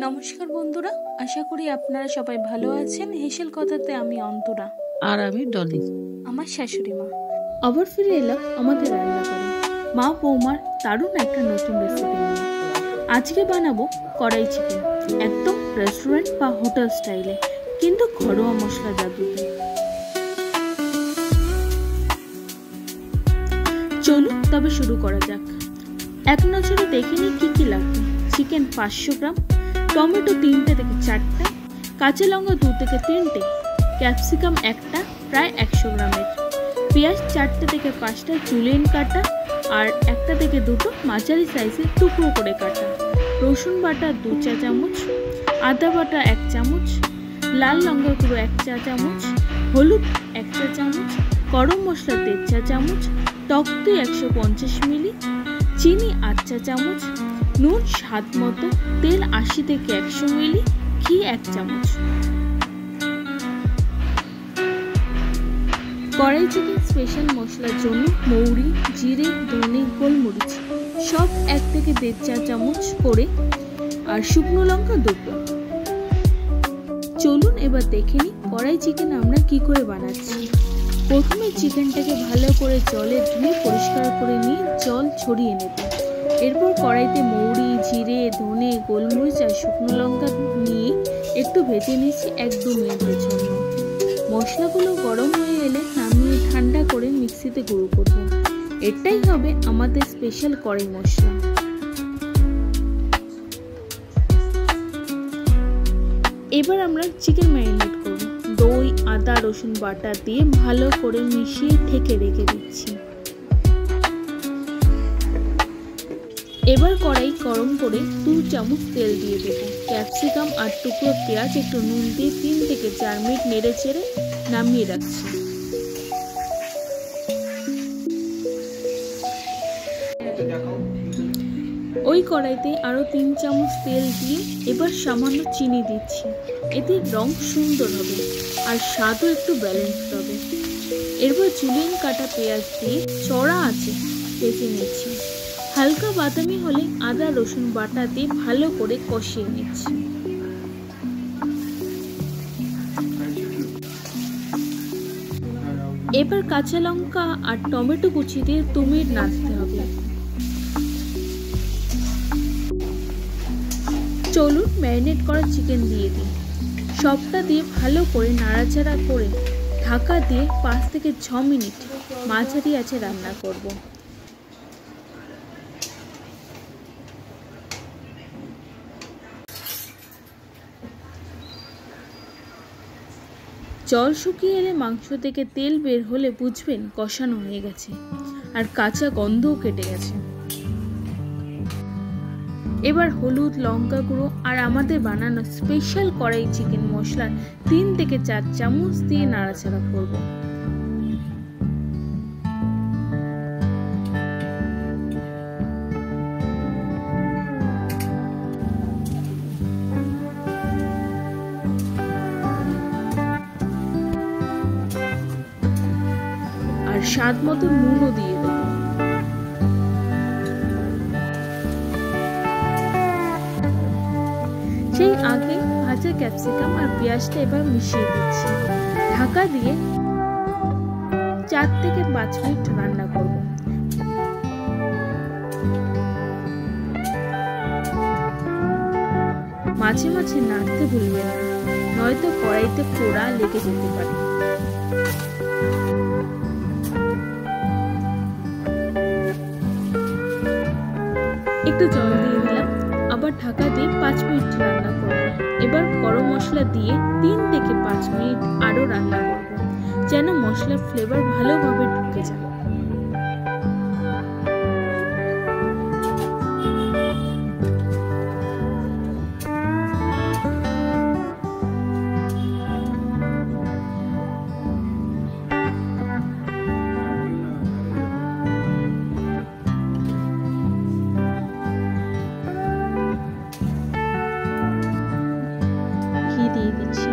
নমস্কার বন্ধুরা, আশা করি আপনারা সবাই ভালো আছেন। হেসেল কথাতে আমি অন্তরা আর আমি ডলি, আমার শাশুড়ি মা। আবার ফিরে এলাম আমাদের রান্না করে মা বৌমার দারুণ একটা নতুন রেসিপি নিয়ে। আজকে বানাবো কড়াই চিকেন, একদম রেস্টুরেন্ট বা হোটেল স্টাইলে, কিন্তু ঘরোয়া মশলা জাদুতে। চলুন তবে শুরু করা যাক। এক নজরে দেখে নিই কি কি লাগবে। চিকেন 500 গ্রাম, টমেটো 3টে থেকে 4টা, কাঁচা লঙ্কা 2 থেকে 3টে, ক্যাপসিকাম একটা প্রায় 100 গ্রামের, পেঁয়াজ 4টে থেকে 5টা জুলিয়েন কাটা আর 1টা থেকে 2টো মাঝারি সাইজের টুকরো করে কাটা, রসুন বাটা 2 চা চামচ, আদা বাটা 1 চামচ, লাল লঙ্কা গুঁড়ো 1 চা চামচ, হলুদ 1 চা চামচ, গরম মশলা 1.5 চা চামচ, টক দই 150 মিলি, চিনি 8 চা চামচ, নুন স্বাদ মতো, তেল 80 থেকে 100 মিলি, ঘি 1 চামচ। কড়াই চিকেন স্পেশাল মশলার জন্য মৌরি, জিরে, ধনে, গোলমরিচ সব 1 থেকে 1.5 চা চামচ করে, আর শুকনো লঙ্কা 2টো। চলুন এবার দেখে নিই কড়াই চিকেন আমরা কি করে বানাচ্ছি। প্রথমে চিকেনটাকে ভালো করে জলে ধুয়ে পরিষ্কার করে নিয়ে জল ছড়িয়ে নেব। এরপর কড়াইতে মৌরি, জিরে, ধনে, গোলমরিচ আর শুকনো লঙ্কা নিয়ে একটু ভেজে নিয়েছি 1-2 মিনিটের জন্য। মশলাগুলো গরম হয়ে এলে নামিয়ে ঠান্ডা করে মিক্সিতে গুঁড়ো করব। এটাই হবে আমাদের স্পেশাল কড়াই মশলা। এবার আমরা চিকেন ম্যারিনেট করব। দই, আদা, রসুন বাটা দিয়ে ভালো করে মিশিয়ে ঢেকে রেখে দিচ্ছি। এবার কড়াই গরম করে 2 চামচ তেল দিয়ে দেব। ক্যাপসিকাম আর টুকরো পেঁয়াজ একটু নুন দিয়ে 3 থেকে 4 মিনিট নেড়ে চেড়ে নামিয়ে রাখছি। ওই কড়াইতে আরো 3 চামচ তেল দিয়ে এবার সামান্য চিনি দিচ্ছি। এতে রং সুন্দর হবে আর স্বাদও একটু ব্যালেন্স হবে। এরপর জুলিয়েন কাটা পেঁয়াজ দিয়ে চড়া আঁচে ভেজে নিচ্ছি। হালকা বাদামি হলে আদা রসুন বাটা দিয়ে ভালো করে কষিয়ে নিচ্ছি। এবার কাঁচা লঙ্কা আর টমেটো কুচি দিয়ে 2 মিনিট নাড়তে হবে। চলুন ম্যারিনেট করা চিকেন দিয়ে দিই। সবটা দিয়ে ভালো করে নাড়াচাড়া করে ঢাকা দিয়ে 5 থেকে 6 মিনিট মাঝারি আঁচে রান্না করব। জল শুকিয়ে এলে মাংস থেকে তেল বের হলে বুঝবেন কষানো হয়ে গেছে আর কাঁচা গন্ধও কেটে গেছে। এবার হলুদ, লঙ্কা গুঁড়ো আর আমাদের বানানো স্পেশাল কড়াই চিকেন মশলার 3 থেকে 4 চামচ দিয়ে নাড়াচাড়া করব। আর স্বাদ মতো নুনও দিয়ে দেব। সেই আগে ভাজা ক্যাপসিকাম আর পেঁয়াজটা এবার মিশিয়ে দিচ্ছি। ঢাকা দিয়ে 4 থেকে 5 মিনিট রান্না করব। মাঝে মাঝে নাড়তে ভুলবেন না, নয়তো কড়াইতে পোড়া লেগে যেতে পারে। একটু জল দিয়ে দিলাম, আবার ঢাকা দিয়ে 5 মিনিট রান্না করব। এবার গরম মশলা দিয়ে 3 থেকে 5 মিনিট আরো রান্না করব, যেন মশলার ফ্লেভার ভালোভাবে ঢুকে যায়। দিয়ে দিচ্ছি।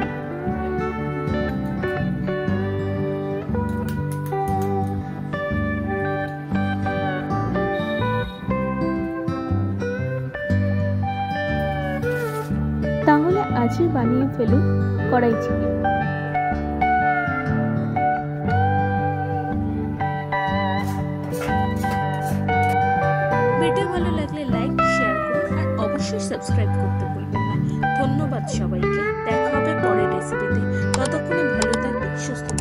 আজই বানিয়ে ফেলুন কড়াই চিকেন। ভিডিও ভালো লাগলে লাইক, শেয়ার করুন আর অবশ্যই সাবস্ক্রাইব করতে ভুলবেন না। ধন্যবাদ সবাইকে, দেখা হবে পরের রেসিপিতে। ততক্ষণে ভালো থাকবেন, সুস্থ থাকবেন।